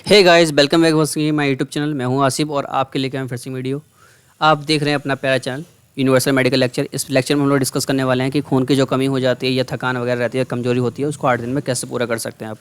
Hey guys, welcome back once again my YouTube channel. मैं हूं आसिफ और आपके लेके आए फिर से वीडियो। आप देख रहे हैं अपना प्यारा चैनल यूनिवर्सल मेडिकल लेक्चर। इस लेक्चर में हम लोग डिस्कस करने वाले हैं कि खून की जो कमी हो जाती है या थकान वगैरह रहती है, कमजोरी होती है, उसको 8 दिन में कैसे पूरा कर सकते हैं आप,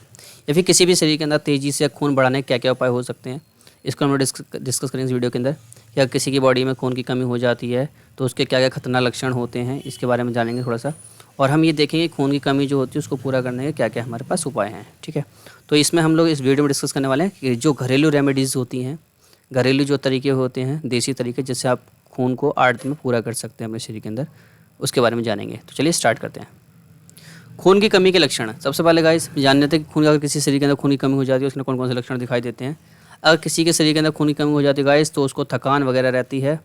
या फिर किसी भी शरीर के अंदर तेज़ी से खून बढ़ाने के क्या क्या उपाय हो सकते हैं। इसको हम लोग डिस्कस करेंगे इस वीडियो के अंदर। क्या किसी की बॉडी में खून की कमी हो जाती है तो उसके क्या क्या खतरनाक लक्षण होते हैं, इसके बारे में जानेंगे थोड़ा सा। और हम ये देखेंगे खून की कमी जो होती है उसको पूरा करने के क्या क्या हमारे पास उपाय हैं। ठीक है, तो इसमें हम लोग इस वीडियो में डिस्कस करने वाले हैं कि जो घरेलू रेमेडीज़ होती हैं, घरेलू जो तरीके होते हैं, देसी तरीके, जिससे आप खून को 8 दिन में पूरा कर सकते हैं अपने शरीर के अंदर, उसके बारे में जानेंगे। तो चलिए स्टार्ट करते हैं। खून की कमी के लक्षण। सबसे पहले गाइस जान लेते हैं कि खून, अगर किसी शरीर के अंदर खून की कमी हो जाती है उसमें कौन कौन से लक्षण दिखाई देते हैं। अगर किसी के शरीर के अंदर खून की कमी हो जाती है गाइस, तो उसको थकान वगैरह रहती है,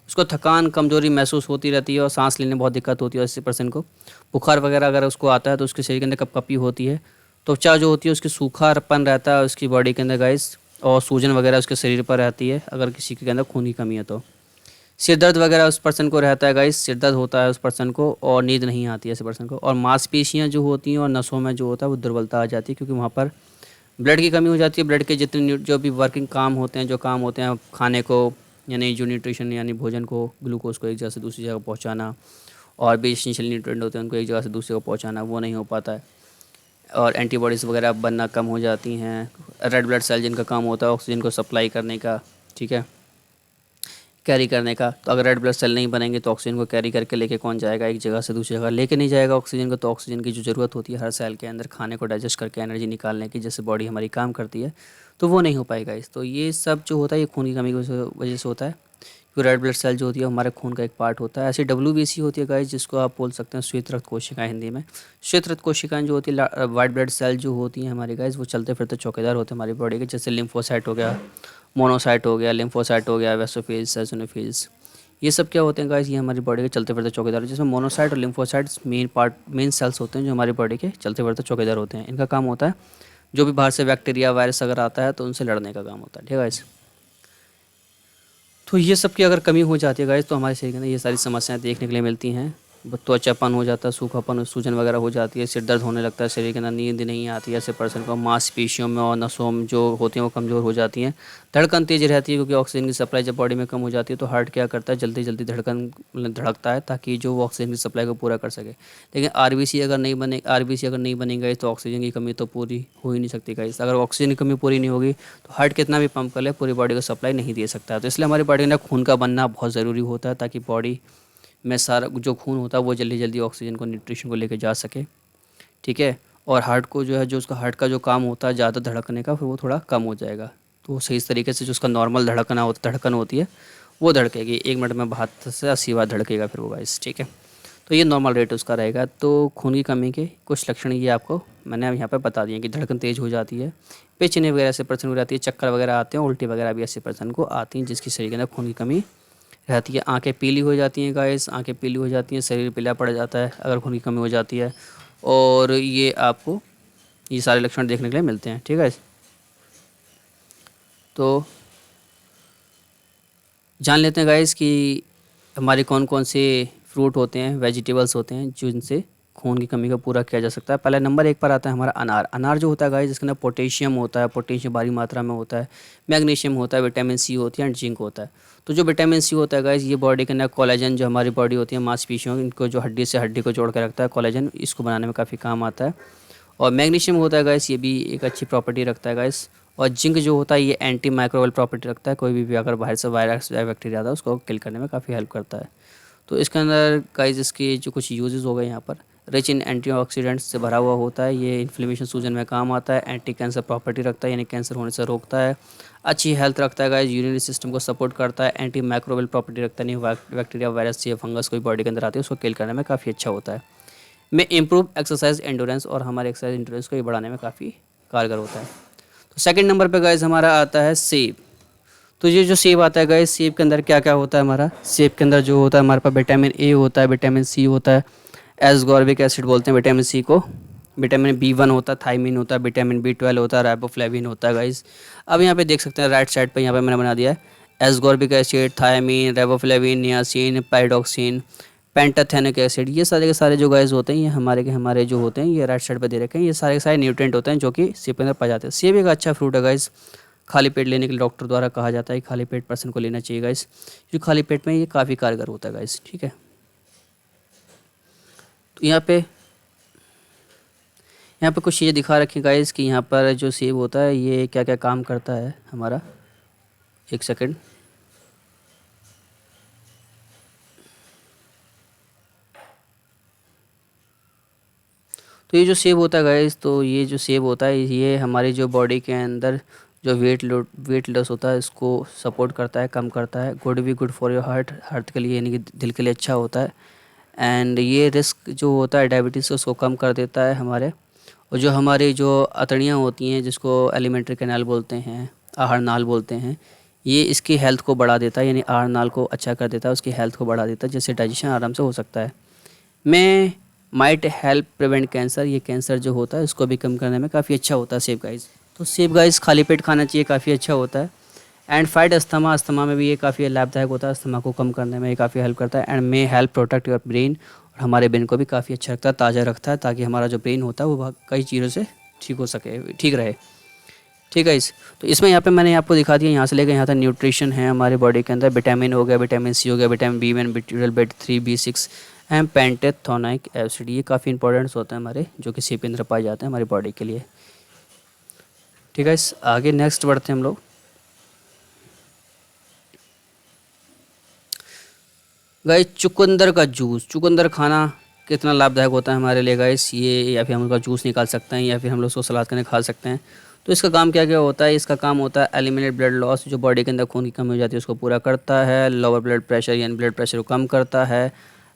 उसको थकान कमजोरी महसूस होती रहती है और सांस लेने में बहुत दिक्कत होती है 80% को। बुखार वगैरह अगर उसको आता है तो उसके शरीर के अंदर कपकपी होती है। त्वचा जो होती है उसकी सूखापन रहता है उसकी बॉडी के अंदर गाइस, और सूजन वगैरह उसके शरीर पर रहती है अगर किसी के अंदर खून की कमी है तो। सिर दर्द वगैरह उस पर्सन को रहता है गाइस, सिर दर्द होता है उस पर्सन को और नींद नहीं आती है ऐसे पर्सन को। और मांसपेशियाँ जो होती हैं और नसों में जो होता है वो दुर्बलता आ जाती है, क्योंकि वहाँ पर ब्लड की कमी हो जाती है। ब्लड के जितने जो भी वर्किंग काम होते हैं, जो काम होते हैं खाने को, यानी जो न्यूट्रिशन यानी भोजन को, ग्लूकोज को एक जगह से दूसरी जगह पहुँचाना, और भी एसेंशियल न्यूट्रिएंट होते हैं उनको एक जगह से दूसरी जगह पहुँचाना, वो नहीं हो पाता है। और एंटीबॉडीज़ वगैरह बनना कम हो जाती हैं। रेड ब्लड सेल जिनका काम होता है ऑक्सीजन को सप्लाई करने का, ठीक है, कैरी करने का, तो अगर रेड ब्लड सेल नहीं बनेंगे तो ऑक्सीजन को कैरी करके लेके कौन जाएगा, एक जगह से दूसरी जगह लेके नहीं जाएगा ऑक्सीजन को। तो ऑक्सीजन की जो ज़रूरत होती है हर सेल के अंदर खाने को डाइजेस्ट करके एनर्जी निकालने की, जैसे बॉडी हमारी काम करती है, तो वो नहीं हो पाएगा। इस तो ये सब जो होता है ये खून की कमी की वजह से होता है। क्योंकि रेड ब्लड सेल जो होती है हमारे खून का एक पार्ट होता है। ऐसी WBC होती है गाइस, जिसको आप बोल सकते हैं श्वेत रक्त कोशिकाएं हिंदी में। श्वेत रक्त कोशिकाएं जो होती है, वाइट ब्लड सेल जो होती हैं हमारी गाइस, वो चलते फिरते चौकीदार होते हैं हमारी बॉडी के, जैसे लिम्फोसाइट हो गया, मोनोसाइट हो गया, लिम्फोसाइट हो गया, वेसोफिल्स, एसिनोफिल्स। ये सब क्या होते हैं गाइस, ये हमारी बॉडी के चलते फिरते चौकीदार हैं, जिसमें मोनोसाइट और लिम्फोसाइट्स मेन सेल्स होते हैं जो हमारी बॉडी के चलते फिरते चौकीदार होते हैं। इनका काम होता है जो भी बाहर से बैक्टीरिया वायरस अगर आता है तो उनसे लड़ने का काम होता है। ठीक है गाइस, तो ये सब की अगर कमी हो जाती है गाइस तो हमारे शरीर के अंदर ये सारी समस्याएं देखने के लिए मिलती हैं। त्वचापन हो जाता है, सूखापन, सूजन वगैरह हो जाती है, सिर दर्द होने लगता है, शरीर के अंदर नींद नहीं आती है ऐसे पर्सन को। मांसपेशियों में और नसों में जो होती हैं वो कमज़ोर हो जाती हैं। धड़कन तेज़ रहती है, क्योंकि ऑक्सीजन की सप्लाई जब बॉडी में कम हो जाती है तो हार्ट क्या करता है, जल्दी जल्दी धड़कन धड़कता है ताकि जो वो ऑक्सीजन की सप्लाई को पूरा कर सके। लेकिन आरबीसी अगर नहीं बनेगा तो ऑक्सीजन की कमी तो पूरी हो ही नहीं सकती गाइस। अगर ऑक्सीजन की कमी पूरी नहीं होगी तो हार्ट कितना भी पंप कर ले पूरी बॉडी को सप्लाई नहीं दे सकता है। तो इसलिए हमारी बॉडी के अंदर खून का बनना बहुत ज़रूरी होता है, ताकि बॉडी में सारा जो खून होता है वो जल्दी जल्दी ऑक्सीजन को, न्यूट्रिशन को लेके जा सके। ठीक है, और हार्ट को जो है, जो उसका हार्ट का जो काम होता है ज़्यादा धड़कने का, फिर वो थोड़ा कम हो जाएगा। तो वो सही तरीके से जो उसका नॉर्मल धड़कन होती है वो धड़केगी। 1 मिनट में 72 से 80 बार धड़केगा फिर वो गाइस। ठीक है, तो ये नॉर्मल रेट उसका रहेगा। तो खून की कमी के कुछ लक्षण ये आपको मैंने अब यहाँ पे बता दिए कि धड़कन तेज़ हो जाती है, पेचिने वगैरह ऐसे पर्सन हो जाती है, चक्कर वगैरह आते हैं, उल्टी वगैरह भी ऐसे पर्सन को आती हैं जिसकी शरीर के अंदर खून की कमी रहती है। आंखें पीली हो जाती हैं गाइस, आंखें पीली हो जाती हैं, शरीर पीला पड़ जाता है अगर खून की कमी हो जाती है। और ये आपको ये सारे लक्षण देखने के लिए मिलते हैं। ठीक है, तो जान लेते हैं गाइस कि हमारे कौन कौन से फ्रूट होते हैं, वेजिटेबल्स होते हैं जिनसे खून की कमी को पूरा किया जा सकता है। पहले नंबर 1 पर आता है हमारा अनार। अनार जो होता है गाइस, जिसके अंदर पोटेशियम होता है, पोटेशियम भारी मात्रा में होता है, मैग्नीशियम होता है, विटामिन सी होती है एंड जिंक होता है। तो जो विटामिन सी होता है गाइस, ये बॉडी के अंदर कोलेजन, जो हमारी बॉडी होती है मांसपेशियों, इनको जो हड्डी से हड्डी को जोड़ कर रखता है, कोलेजन, इसको बनाने में काफ़ी काम आता है। और मैग्नीशियम होता है गाइस, ये भी एक अच्छी प्रॉपर्टी रखता है गाइस। और जिंक जो होता है ये एंटी माइक्रोबियल प्रॉपर्टी रखता है, कोई भी अगर बाहर से वायरस या बैक्टीरिया आता है उसको किल करने में काफ़ी हेल्प करता है। तो इसके अंदर गाइस इसके जो कुछ यूजेस हो गए यहाँ पर, रिच इन एंटीऑक्सीडेंट्स से भरा हुआ होता है, ये इन्फ्लेमेशन, सूजन में काम आता है, एंटी कैंसर प्रॉपर्टी रखता है, यानी कैंसर होने से रोकता है, अच्छी हेल्थ रखता है गाइस, यूरिनरी सिस्टम को सपोर्ट करता है, एंटी माइक्रोबियल प्रॉपर्टी रखता है, नहीं बैक्टीरिया, वायरस या फंगस कोई बॉडी के अंदर आती है उसको किल करने में काफ़ी अच्छा होता है। में इम्प्रूव एक्सरसाइज एंडोरेंस, और हमारे एक्सरसाइज एंडोरेंस को ये बढ़ाने में काफ़ी कारगर होता है। तो सेकंड नंबर पे गाइस हमारा आता है सेब। तो ये जो सेब आता है गाइस, सेब के अंदर क्या क्या होता है हमारा, सेब के अंदर जो होता है हमारे पास विटामिन ए होता है, विटामिन सी होता है, एसगॉर्बिक एसिड बोलते हैं विटामिन सी को, विटामिन B1 होता है, थायमिन होता है, विटामिन B12 होता है, राइबोफ्लेविन होता है गाइस। अब यहाँ पे देख सकते हैं राइट साइड पे, यहाँ पे मैंने बना दिया है ascorbic acid, thiamine, riboflavin, niacin, pyridoxine, pantothenic acid. ये सारे के सारे जो गाइस होते हैं ये हमारे जो होते हैं, ये राइट साइड पे दे रखे हैं, ये सारे के सारे न्यूट्रिएंट होते हैं जो कि सेब के अंदर पाए जाते हैं। सेब एक अच्छा फ्रूट है गाइस, खाली पेट लेने के लिए डॉक्टर द्वारा कहा जाता है कि खाली पेट पर्सन को लेना चाहिए गाइस। जो खाली पेट में ये काफ़ी कारगर होता है गाइस, ठीक है। तो यहाँ पे कुछ चीज़ें दिखा रखी हैं गाइस कि यहाँ पर जो सेब होता है ये क्या क्या काम करता है हमारा। एक सेकंड। तो ये जो सेब होता है गाइस, तो ये जो सेब होता है ये हमारी जो बॉडी के अंदर जो वेट लॉस होता है इसको सपोर्ट करता है, कम करता है। गुड फॉर योर हार्ट के लिए यानी कि दिल के लिए अच्छा होता है। एंड ये रिस्क जो होता है डायबिटीज़ का उसको कम कर देता है हमारे। और जो हमारी जो अतड़ियाँ होती हैं जिसको एलिमेंट्री कैनाल बोलते हैं, आहार नाल बोलते हैं, ये इसकी हेल्थ को बढ़ा देता है, यानी आहार नाल को अच्छा कर देता है, उसकी हेल्थ को बढ़ा देता है, जिससे डाइजेशन आराम से हो सकता है। मैं माइट हेल्प प्रिवेंट कैंसर, ये कैंसर जो होता है उसको भी कम करने में काफ़ी अच्छा होता है सेब गाइस। तो सेब गाइस खाली पेट खाना चाहिए, काफ़ी अच्छा होता है। एंड फाइट अस्थमा में भी ये काफ़ी लाभदायक होता है, अस्थमा को कम करने में ये काफ़ी हेल्प करता है। And may help protect your brain, और हमारे ब्रेन को भी काफ़ी अच्छा रखता है, ताज़ा रखता है, ताकि हमारा जो ब्रेन होता है वो कई चीज़ों से ठीक हो सके, ठीक रहे, ठीक है। तो इसमें यहाँ पे मैंने आपको दिखा दिया यहाँ से लेकर यहाँ तक न्यूट्रिशन है हमारे बॉडी के अंदर। विटामिन हो गया, विटामिन सी हो गया, vitamin B1, B12, B3, B6 and पेंटेथोनिक acid, ये काफ़ी इंपॉर्टेंट्स होते हैं हमारे, जो कि सेब के अंदर पाए जाते हैं हमारी बॉडी के लिए, ठीक है। इस आगे नेक्स्ट बढ़ते हैं हम लोग। गाइस चुकंदर का जूस, चुकंदर खाना कितना लाभदायक होता है हमारे लिए गाइस, ये या फिर हम उसका जूस निकाल सकते हैं या फिर हम लोग उसको सलाद करके खा सकते हैं। तो इसका काम क्या क्या होता है, इसका काम होता है एलिमिनेट ब्लड लॉस, जो बॉडी के अंदर खून की कमी हो जाती है उसको पूरा करता है। लोअर ब्लड प्रेशर यानी ब्लड प्रेशर को कम करता है।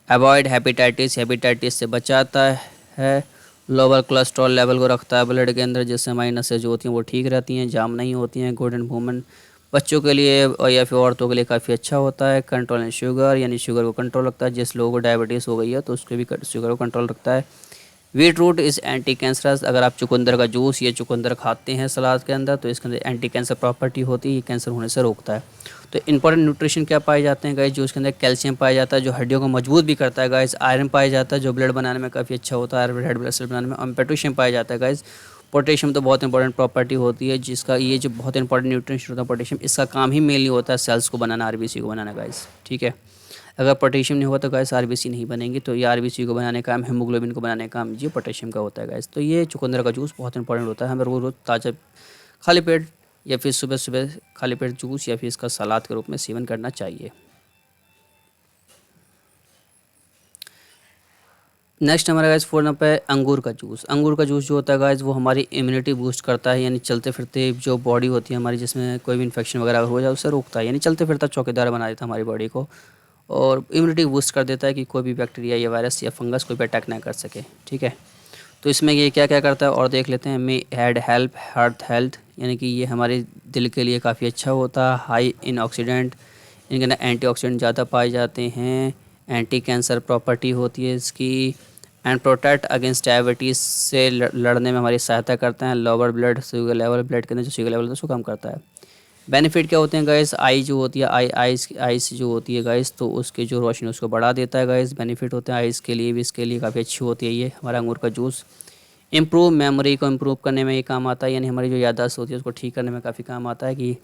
अवॉइड हेपेटाइटिस, हेपेटाइटिस से बचाता है। लोअर कोलेस्ट्रॉल लेवल को रखता है ब्लड के अंदर, जिससे हमारी नसें जो होती हैं वो ठीक रहती हैं, जाम नहीं होती हैं। गुड एंड वूमेन, बच्चों के लिए और या फिर औरतों के लिए काफ़ी अच्छा होता है। कंट्रोल एंड शुगर, यानी शुगर को कंट्रोल रखता है, जिस लोगों को डायबिटीज़ हो गई है तो उसके भी शुगर को कंट्रोल रखता है। Beetroot is anti cancerous, अगर आप चुकंदर का जूस या चुकंदर खाते हैं सलाद के अंदर तो इसके अंदर एंटी कैंसर प्रॉपर्टी होती है, ये कैंसर होने से रोकता है। तो इंपॉर्टेंट न्यूट्रिशन क्या पाए जाते हैं गाइस, जो इसके अंदर कैल्शियम पाया जाता है जो हड्डियों को मजबूत भी करता है गाइस। आयरन पाया जाता है जो ब्लड बनाने में काफ़ी अच्छा होता है, रेड ब्लड सेल बनाने में। और पोटेशियम पाया जाता है गाइस। पोटेशियम तो बहुत इंपॉर्टेंट प्रॉपर्टी होती है, जिसका ये जो बहुत इंपॉर्टेंट न्यूट्रिशन होता है पोटेशियम, इसका काम ही मेनली होता है सेल्स को बनाना, आरबीसी को बनाना गाइस, ठीक है। अगर पोटेशियम नहीं होगा तो गाइस आरबीसी नहीं बनेंगी, तो ये आरबीसी को बनाने का काम, हेमोग्लोबिन को बनाने का काम ये पोटेशियम का होता है गाइस। तो ये चुकंदर का जूस बहुत इंपॉर्टेंट होता है, हमें रोज़ रोज़ ताज़ा खाली पेट या फिर सुबह सुबह खाली पेट जूस या फिर इसका सलाद के रूप में सेवन करना चाहिए। नेक्स्ट हमारा गाइस 4 नंबर पे अंगूर का जूस। अंगूर का जूस जो होता है गाइस वो हमारी इम्यूनिटी बूस्ट करता है, यानी चलते फिरते जो बॉडी होती है हमारी जिसमें कोई भी इन्फेक्शन वगैरह हो जाए उससे रोकता है, यानी चलते फिरता चौकीदार बना देता है हमारी बॉडी को, और इम्यूनिटी बूस्ट कर देता है कि कोई भी बैक्टीरिया या वायरस या फंगस कोई भी अटैक ना कर सके, ठीक है। तो इसमें ये क्या क्या करता है और देख लेते हैं। मे हैड हेल्प हार्ट हेल्थ, यानी कि ये हमारे दिल के लिए काफ़ी अच्छा होता है। हाई इन ऑक्सीडेंट, इनके अंदर एंटीऑक्सीडेंट ज़्यादा पाए जाते हैं। एंटी कैंसर प्रॉपर्टी होती है इसकी। एंड प्रोटेक्ट अगेंस्ट डायबिटीज़ से लड़ने में हमारी सहायता करते हैं। Lower blood sugar level, blood के अंदर जो शुगर लेवल होता है उसको कम करता है। बेनिफिट क्या होते हैं गाइस, आई जो होती है आइस जो होती है गाइस, तो उसकी जो रोशनी उसको बढ़ा देता है गाइस। बेनिफिट होते हैं आइस के लिए भी, इसके लिए काफ़ी अच्छी होती है ये हमारा अंगूर का जूस। इम्प्रूव मेमोरी को इम्प्रूव करने में ये काम आता है, यानी हमारी जो याददाश्त होती है उसको ठीक करने में काफ़ी काम आता है, कि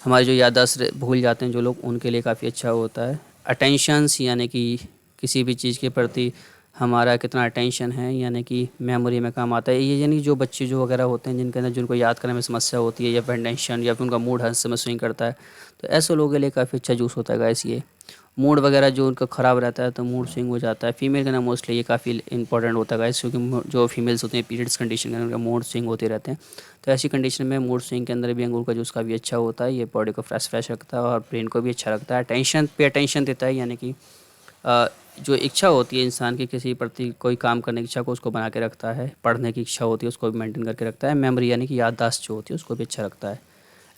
हमारी जो याददाश्त भूल जाते हैं जो लोग, उनके लिए काफ़ी अच्छा होता है। अटेंशंस, यानी कि किसी भी चीज़ के प्रति हमारा कितना अटेंशन है, यानी कि मेमोरी में काम आता है ये। यानी जो बच्चे जो वगैरह होते हैं जिनके अंदर जिनको याद करने में समस्या होती है या फिर टेंशन या फिर उनका मूड हर समय स्विंग करता है, तो ऐसे लोगों के लिए काफ़ी अच्छा जूस होता है गाइस ये। मूड वगैरह जो उनका ख़राब रहता है तो मूड स्विंग हो जाता है, फीमेल के ना मोस्टली ये काफ़ी इंपॉर्टेंट होता है गाइस, क्योंकि जो फीमेल्स होते हैं पीरियड्स कंडीशन के अंदर उनका मूड स्विंग होते रहते हैं। तो ऐसी कंडीशन में मूड स्विंग के अंदर भी अंगूर का जूस काफ़ी अच्छा होता है, ये बॉडी को फ्रेश रखता है और ब्रेन को भी अच्छा रखता है। टेंशन पे अटेंशन देता है, यानी कि जो इच्छा होती है इंसान की किसी प्रति कोई काम करने की इच्छा को उसको बना के रखता है। पढ़ने की इच्छा होती है उसको भी मेंटेन करके रखता है। मेमोरी यानी कि याददाश्त जो होती है उसको भी अच्छा रखता है।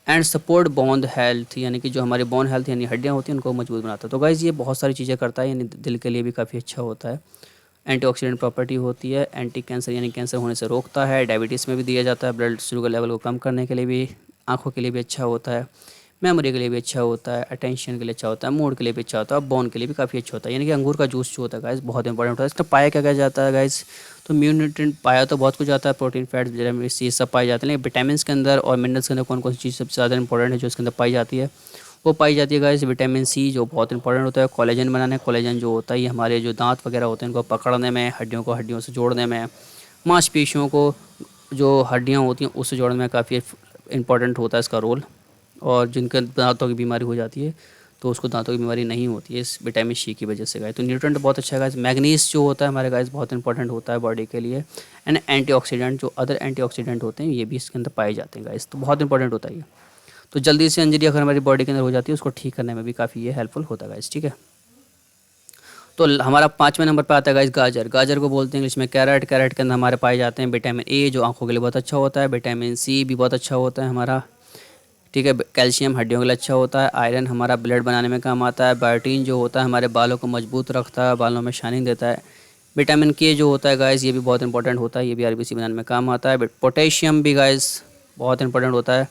एंड सपोर्ट बोन हेल्थ, यानी कि जो हमारी बोन हेल्थ यानी हड्डियाँ होती हैं उनको मजबूत बनाता है। तो गाइज़ ये बहुत सारी चीज़ें करता है, यानी दिल के लिए भी काफ़ी अच्छा होता है। एंटीऑक्सीडेंट प्रॉपर्टी होती है। एंटी कैंसर यानी कैंसर होने से रोकता है। डायबिटीज़ में भी दिया जाता है, ब्लड शुगर लेवल को कम करने के लिए भी, आँखों के लिए भी अच्छा होता है। मेमोरी के लिए भी अच्छा होता है, अटेंशन के लिए अच्छा होता है, मूड के लिए भी अच्छा होता है और बोन के लिए भी काफ़ी अच्छा होता है। यानी कि अंगूर का जूस जो होता है गाइस बहुत इंपॉर्टेंट होता है। इसका पाया क्या क्या जाता है गाइस, तो न्यूट्रिएंट पाया तो बहुत कुछ आता है, प्रोटीन, फैट्स, विटामिन सी सब पाए जाते हैं, लेकिन विटामिन के अंदर और मिनरल्स के अंदर कौन कौन सी चीज़ सबसे ज़्यादा इंपॉर्टेंट है जो इसके अंदर पाई जाती है, वो पाई जाती है गाइस विटामिन सी, जो बहुत इंपॉर्टेंट होता है कोलेजन बनाने। कोलेजन जो होता है ये हमारे जो दांत वगैरह होते हैं उनको पकड़ने में, हड्डियों को हड्डियों से जोड़ने में, मांसपेशियों को जो हड्डियाँ होती हैं उससे जोड़ने में काफ़ी इंपॉर्टेंट होता है इसका रोल। और जिनके दांतों की बीमारी हो जाती है तो उसको दांतों की बीमारी नहीं होती है इस विटामिन सी की वजह से गाइस। तो न्यूट्रिएंट बहुत अच्छा है गाइस। मैग्नीज जो होता है हमारे गाइस बहुत इंपॉर्टेंट होता है बॉडी के लिए। एंड एंटीऑक्सीडेंट, जो अदर एंटीऑक्सीडेंट होते हैं ये भी इसके अंदर पाए जाते हैं गाइस, तो बहुत इंपॉर्टेंट होता है ये। तो जल्दी से इंजरी अगर हमारी बॉडी के अंदर हो जाती है उसको ठीक करने में भी काफ़ी ये हेल्पफुल होता है गाइस, ठीक है। तो हमारा 5वें नंबर पे आता है गाइस गाजर। गाजर को बोलते हैं इंग्लिश में कैरेट। कैरेट के अंदर हमारे पाए जाते हैं विटामिन ए जो आंखों के लिए बहुत अच्छा होता है, विटामिन सी भी बहुत अच्छा होता है हमारा, ठीक है। कैल्शियम हड्डियों के लिए अच्छा होता है, आयरन हमारा ब्लड बनाने में काम आता है, बायोटीन जो होता है हमारे बालों को मजबूत रखता है, बालों में शाइनिंग देता है। विटामिन के जो होता है गाइस ये भी बहुत इंपॉर्टेंट होता है, ये भी आरबीसी बनाने में काम आता है। बट पोटेशियम भी गाइस बहुत इंपॉर्टेंट होता है।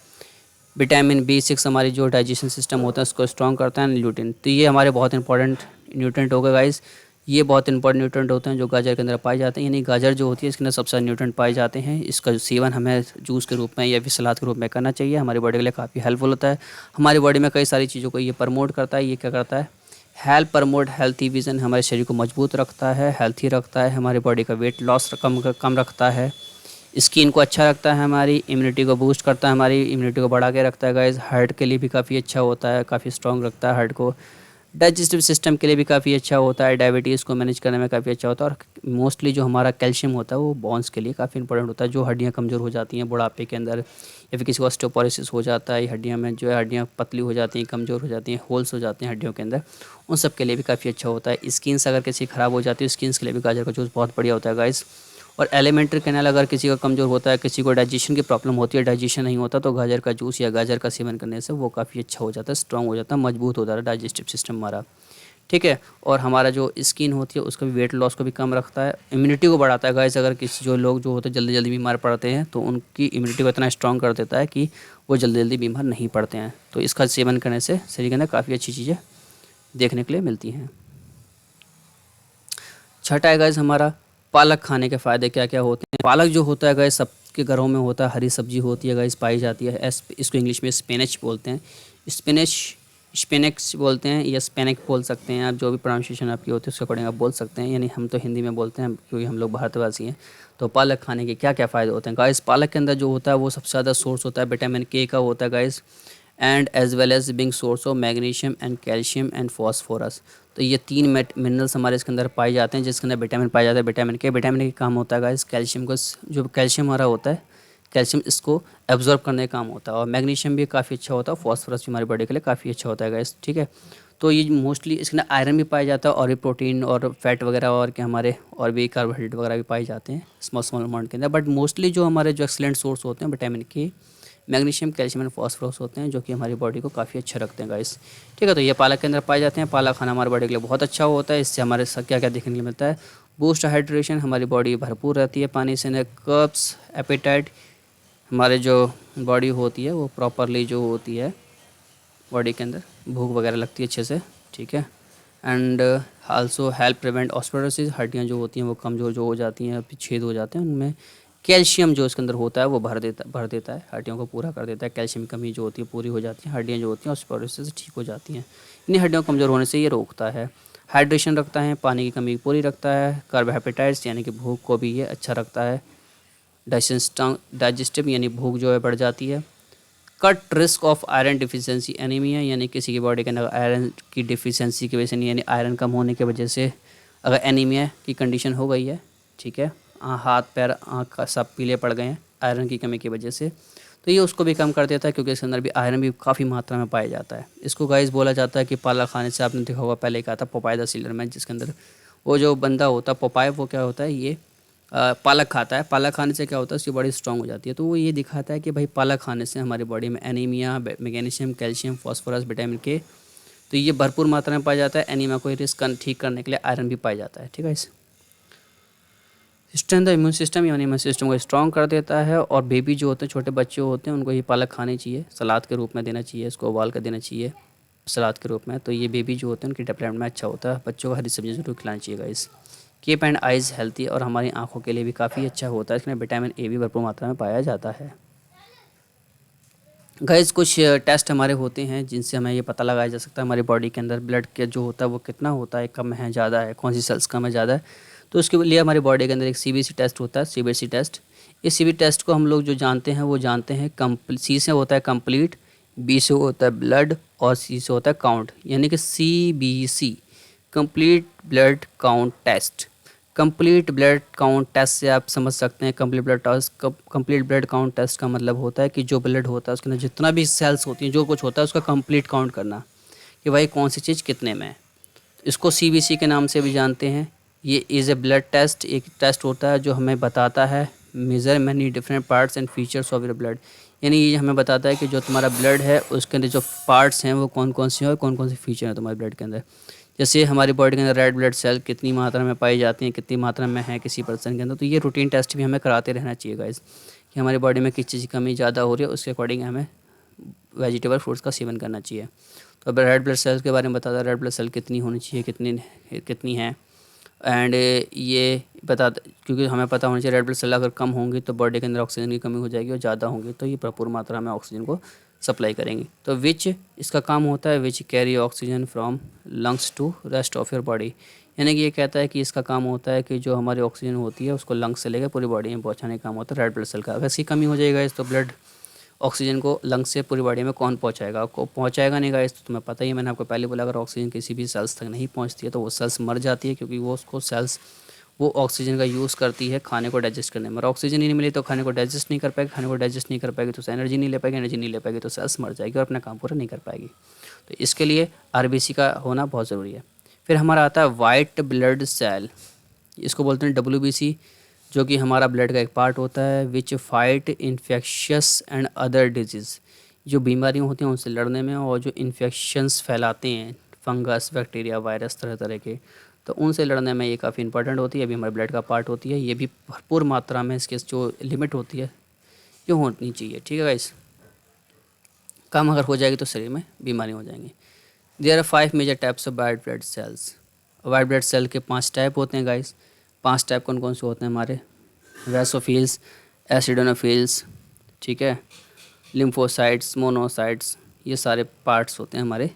विटामिन बी 6 हमारी जो डाइजेशन सिस्टम होता है उसको स्ट्रॉन्ग करता है। ल्यूटिन, तो ये हमारे बहुत इंपॉर्टेंट न्यूट्रेंट हो गए गाइस। ये बहुत इंपॉर्टेंट न्यूट्रेंट होते हैं जो गाजर के अंदर पाए जाते हैं। यानी गाजर जो होती है इसके अंदर सबसे ज़्यादा न्यूट्रेंट पाए जाते हैं। इसका जो सेवन हमें जूस के रूप में या फिर सलाद के रूप में करना चाहिए, हमारी बॉडी के लिए काफ़ी हेल्पफुल होता है। हमारी बॉडी में कई सारी चीज़ों को ये प्रमोट करता है। ये क्या करता है, हेल्प प्रमोट हेल्थी विजन, हमारे शरीर को मजबूत रखता है, हेल्थी रखता है, हमारी बॉडी का वेट लॉस कम रखता है, स्किन को अच्छा रखता है, हमारी इम्यूनिटी को बूस्ट करता है, हमारी इम्यूनिटी को बढ़ा के रखता है गाइस। हार्ट के लिए भी काफ़ी अच्छा होता है, काफ़ी स्ट्रॉन्ग रखता है हार्ट को। डाइजेस्टिव सिस्टम के लिए भी काफ़ी अच्छा होता है, डायबिटीज़ को मैनेज करने में काफ़ी अच्छा होता है। और मोस्टली जो हमारा कैल्शियम होता है वो बोन्स के लिए काफ़ी इंपॉर्टेंट होता है। जो हड्डियाँ कमज़ोर हो जाती हैं बुढ़ापे के अंदर, या फिर किसी को ऑस्टियोपोरोसिस हो जाता है, हड्डियाँ में जो है हड्डियाँ पतली हो जाती हैं, कमज़ोर हो जाती हैं, होल्स हो जाते हैं हड्डियों के अंदर, उन सब के लिए भी काफ़ी अच्छा होता है। स्किन्स अगर किसी ख़राब हो जाती है स्किन्स के लिए भी गाजर का जूस बहुत बढ़िया होता है गाइस। और एलिमेंट्री कैनाल अगर किसी का कमज़ोर होता है, किसी को डाइजेशन की प्रॉब्लम होती है, डाइजेशन नहीं होता, तो गाजर का जूस या गाजर का सेवन करने से वो काफ़ी अच्छा हो जाता है, स्ट्रॉन्ग हो जाता है, मजबूत हो जाता है डाइजेस्टिव सिस्टम हमारा, ठीक है। और हमारा जो स्किन होती है उसका भी वेट लॉस को भी कम रखता है, इम्यूनिटी को बढ़ाता है गाइस। अगर किसी जो लोग जो होते हैं जल्दी जल्दी बीमार पड़ते हैं तो उनकी इम्यूनिटी को इतना स्ट्रॉन्ग कर देता है कि वो जल्दी जल्दी बीमार नहीं पड़ते हैं। तो इसका सेवन करने से शरीर के अंदर काफ़ी अच्छी चीज़ें देखने के लिए मिलती हैं। छठा है गाइस हमारा पालक खाने के फ़ायदे क्या क्या होते हैं। पालक जो होता है गाइस सबके घरों में होता है, हरी सब्जी होती है गाइस, पाई जाती है। इसको इंग्लिश में स्पिनच बोलते हैं, स्पिनच, स्पिनक्स बोलते हैं या स्पेनक बोल सकते हैं आप, जो भी प्रोनाउंसिएशन आपकी होती है उसके अकॉर्डिंग आप बोल सकते हैं। यानी हम तो हिंदी में बोलते हैं क्योंकि हम लोग भारतवासी हैं। तो पालक खाने के क्या क्या फ़ायदे होते हैं गाइस, पालक के अंदर जो होता है वो सबसे ज़्यादा सोर्स होता है विटामिन के का होता है guys, and as well as being source of magnesium and calcium and phosphorus. तो ये 3 मिनरल्स हमारे इसके अंदर पाए जाते हैं, जिसके अंदर विटामिन पाया जाता है। विटामिन के काम होता है गाइस कैल्शियम को, जो कैल्शियम हमारा होता है कैल्शियम इसको एब्जॉर्ब करने का काम होता है। और मैग्नीशियम भी काफ़ी अच्छा होता है, फॉस्फोरस भी हमारी बॉडी के लिए काफ़ी अच्छा होता है गाइस, ठीक है। तो ये मोस्टली इसके अंदर आयरन भी पाया जाता है और भी प्रोटीन और फैट वगैरह और क्या हमारे और भी कार्बोहाइड्रेट वगैरह भी पाए जाते हैं स्मॉल स्मॉल अमाउंट के अंदर। बट मोस्टली जो हमारे जो एक्सलेंट सोर्स होते हैं विटामिन के, मैग्नीशियम, कैल्शियम एंड फॉस्फोरस होते हैं, जो कि हमारी बॉडी को काफ़ी अच्छा रखते हैं गाइस, ठीक है। तो ये पालक के अंदर पाए जाते हैं। पालक खाना हमारी बॉडी के लिए बहुत अच्छा होता है। इससे हमारे क्या क्या देखने के लिए मिलता है, बूस्ट हाइड्रेशन, हमारी बॉडी भरपूर रहती है पानी से, न कर्ब्स, एपेटाइट, हमारे जो बॉडी होती है वो प्रॉपरली जो होती है बॉडी के अंदर भूख वगैरह लगती है अच्छे से, ठीक है। And also help prevent osteoporosis, हड्डियाँ जो होती हैं वो कमज़ोर जो हो जाती हैं, छेद हो जाते हैं उनमें कैल्शियम जो इसके अंदर होता है वो भर देता है, हड्डियों को पूरा कर देता है। कैल्शियम की कमी जो होती है पूरी हो जाती है, हड्डियाँ जो होती हैं ऑस्टियोपोरोसिस से ठीक हो जाती हैं। इन्हीं हड्डियों को कमज़ोर होने से ये रोकता है। हाइड्रेशन रखता है, पानी की कमी पूरी रखता है। कार्बोहाइड्रेट्स यानी कि भूख को भी ये अच्छा रखता है। डाइजेस्टिव यानी भूख जो है बढ़ जाती है। Cut risk of iron deficiency anaemia, यानी किसी की बॉडी के अंदर आयरन की डिफिशियंसी की वजह से, यानी आयरन कम होने की वजह से अगर एनीमिया की कंडीशन हो गई है, ठीक है, हाथ पैर आँख का सब पीले पड़ गए हैं आयरन की कमी की वजह से, तो ये उसको भी कम कर देता है, क्योंकि इसके अंदर भी आयरन भी काफ़ी मात्रा में पाया जाता है। इसको गाइस बोला जाता है कि पालक खाने से, आपने देखा होगा पहले कहा था पोपाय द सीलर में, जिसके अंदर वो जो बंदा होता है पोपाय, वो क्या होता है, ये पालक खाता है। पालक खाने से क्या होता है, उसकी बॉडी स्ट्रांग हो जाती है। तो वो ये दिखाता है कि भाई पालक खाने से हमारी बॉडी में anaemia, magnesium, calcium, phosphorus, vitamin के, तो ये भरपूर मात्रा में पाया जाता है। एनीमिया को रिस्क ठीक करने के लिए आयरन भी पाया जाता है, ठीक है। स्ट्रेंथ द इम्यून सिस्टम, यानी इम्यून सिस्टम को स्ट्रॉन्ग कर देता है। और बेबी जो होते हैं, छोटे बच्चे होते हैं, उनको ये पालक खानी चाहिए, सलाद के रूप में देना चाहिए, इसको उबाल कर देना चाहिए सलाद के रूप में। तो ये बेबी जो होते हैं उनकी डेवलपमेंट में अच्छा होता है। बच्चों को हरी सब्जी जरूर खिलानी चाहिए guys. Keep and eyes healthy, और हमारी आँखों के लिए भी काफ़ी अच्छा होता है। इसमें विटामिन ए भी भरपूर मात्रा में पाया जाता है। गाइस कुछ टेस्ट हमारे होते हैं जिनसे हमें ये पता लगाया जा सकता है हमारी बॉडी के अंदर ब्लड के जो होता है वो कितना होता है, कम है, ज़्यादा है, कौन सी सेल्स कम है, ज़्यादा है। तो उसके लिए हमारी बॉडी के अंदर एक सीबीसी टेस्ट होता है, सीबीसी टेस्ट। इस सीबीसी टेस्ट को हम लोग जो जानते हैं वो जानते हैं सी से होता है कंप्लीट, बी से होता है ब्लड, और सी से होता है काउंट। यानी कि CBC, complete blood count test. Complete blood count test से आप समझ सकते हैं, कंप्लीट ब्लड काउंट टेस्ट का मतलब होता है कि जो ब्लड होता है उसके अंदर जितना भी सेल्स होती हैं, जो कुछ होता है उसका कंप्लीट काउंट करना, कि भाई कौन सी चीज़ कितने में है। इसको CBC के नाम से भी जानते हैं। ये इज़ ए ब्लड टेस्ट, एक टेस्ट होता है जो हमें बताता है measure many different parts and features of your blood. यानी ये हमें बताता है कि जो तुम्हारा ब्लड है उसके अंदर जो पार्ट्स हैं वो कौन कौन से हैं और कौन कौन से फीचर हैं तुम्हारे ब्लड के अंदर। जैसे हमारी बॉडी के अंदर रेड ब्लड सेल कितनी मात्रा में पाई जाती हैं, कितनी मात्रा में है किसी पर्सन के अंदर। तो ये रूटीन टेस्ट भी हमें कराते रहना चाहिए गाइस, कि हमारी बॉडी में किस चीज़ की कमी ज़्यादा हो रही है, उसके अकॉर्डिंग हमें वेजिटेबल फ्रूट्स का सेवन करना चाहिए। तो अब रेड ब्लड सेल्स के बारे में बताता है, रेड ब्लड सेल कितनी होनी चाहिए, कितनी है। एंड ये क्योंकि हमें पता होना चाहिए रेड ब्लड सेल अगर कम होंगी तो बॉडी के अंदर ऑक्सीजन की कमी हो जाएगी, और ज़्यादा होंगी तो ये भरपूर मात्रा में ऑक्सीजन को सप्लाई करेंगी। तो विच इसका काम होता है which carry oxygen from lungs to rest of your body. यानी कि ये कहता है कि इसका काम होता है कि जो हमारी ऑक्सीजन होती है उसको लंग्स से लेकर पूरी बॉडी में पहुंचाने का काम होता है रेड ब्लड सेल का। अगर इसकी कमी हो जाएगा तो ब्लड ऑक्सीजन को लंग्स से पूरी बॉडी में कौन पहुंचाएगा, को पहुंचाएगा नहीं गाइस। तो तुम्हें पता ही है, मैंने आपको पहले बोला, अगर ऑक्सीजन किसी भी सेल्स तक नहीं पहुंचती है तो वो सेल्स मर जाती है, क्योंकि वो ऑक्सीजन का यूज़ करती है खाने को डाइजेस्ट करने में। और ऑक्सीजन ही नहीं मिली तो खाने को डाइजेस्ट नहीं कर पाएगी, खाने को डाइजेस्ट नहीं कर पाएगी तो एनर्जी नहीं ले पाएगी, एनर्जी नहीं ले पाएगी तो सेल्स मर जाएगी और अपना काम पूरा नहीं कर पाएगी। तो इसके लिए RBC का होना बहुत ज़रूरी है। फिर हमारा आता है वाइट ब्लड सेल, इसको बोलते हैं WBC, जो कि हमारा ब्लड का एक पार्ट होता है। Which fight infectious and other diseases, जो बीमारियाँ होती हैं उनसे लड़ने में, और जो इन्फेक्शंस फैलाते हैं, फंगस, बैक्टीरिया, वायरस, तरह तरह के, तो उनसे लड़ने में ये काफ़ी इंपॉर्टेंट होती है। ये भी हमारे ब्लड का पार्ट होती है। ये भी भरपूर मात्रा में इसके जो लिमिट होती है ये होनी चाहिए, ठीक है गाइस। कम अगर हो जाएगी तो शरीर में बीमारी हो जाएंगी। There are 5 major types of white blood cells. White blood cell के 5 टाइप होते हैं गाइस। 5 टाइप कौन कौन से होते हैं हमारे? वैसोफिल्स, एसिडोनोफिल्स, ठीक है, लिम्फोसाइट्स, मोनोसाइट्स, ये सारे पार्ट्स होते हैं हमारे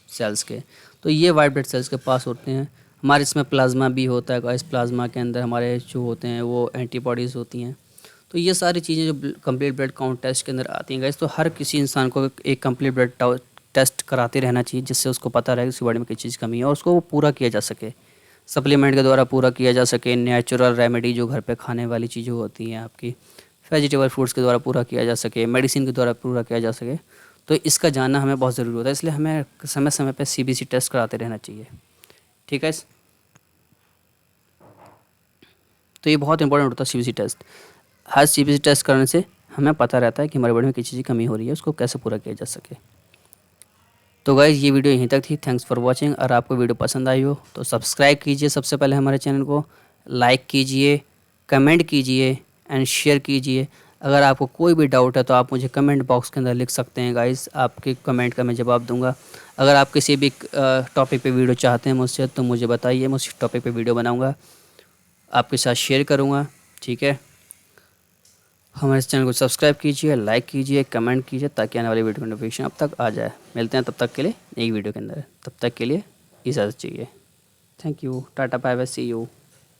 सेल्स के। तो ये वाइट ब्लड सेल्स के पास होते हैं। हमारे इसमें प्लाज्मा भी होता है गाइस। प्लाज्मा के अंदर हमारे जो होते हैं वो एंटीबॉडीज़ होती हैं। तो ये सारी चीज़ें जो कंप्लीट ब्लड काउंट टेस्ट के अंदर आती हैं गाइस, तो हर किसी इंसान को एक कंप्लीट ब्लड टेस्ट कराते रहना चाहिए, जिससे उसको पता रहे उसकी बॉडी में किस चीज़ कमी है और उसको वो पूरा किया जा सके, सप्लीमेंट के द्वारा पूरा किया जा सके। नेचुरल रेमेडी जो घर पे खाने वाली चीज़ें होती हैं आपकी, वेजिटेबल फ्रूट्स के द्वारा पूरा किया जा सके, मेडिसिन के द्वारा पूरा किया जा सके। तो इसका जानना हमें बहुत ज़रूरी होता है, इसलिए हमें समय समय पे CBC टेस्ट कराते रहना चाहिए, ठीक है। तो ये बहुत इंपॉर्टेंट होता है CBC टेस्ट। हर CBC टेस्ट करने से हमें पता रहता है कि हमारे बॉडी में किस चीज़ की कमी हो रही है, उसको कैसे पूरा किया जा सके। तो गाइज़ ये वीडियो यहीं तक थी। Thanks for watching. अगर आपको वीडियो पसंद आई हो तो सब्सक्राइब कीजिए सबसे पहले हमारे चैनल को, लाइक कीजिए, कमेंट कीजिए एंड शेयर कीजिए। अगर आपको कोई भी डाउट है तो आप मुझे कमेंट बॉक्स के अंदर लिख सकते हैं गाइज़, आपके कमेंट का मैं जवाब दूंगा। अगर आप किसी भी टॉपिक पे वीडियो चाहते हैं मुझसे तो मुझे बताइए, मैं उस टॉपिक पे वीडियो बनाऊंगा, आपके साथ शेयर करूंगा, ठीक है। हमारे चैनल को सब्सक्राइब कीजिए, लाइक कीजिए, कमेंट कीजिए, ताकि आने वाली वीडियो की नोटिफिकेशन अब तक आ जाए। मिलते हैं तब तक के लिए नई वीडियो के अंदर, तब तक के लिए इजाज़त चाहिए। Thank you, tata, bye bye, see you.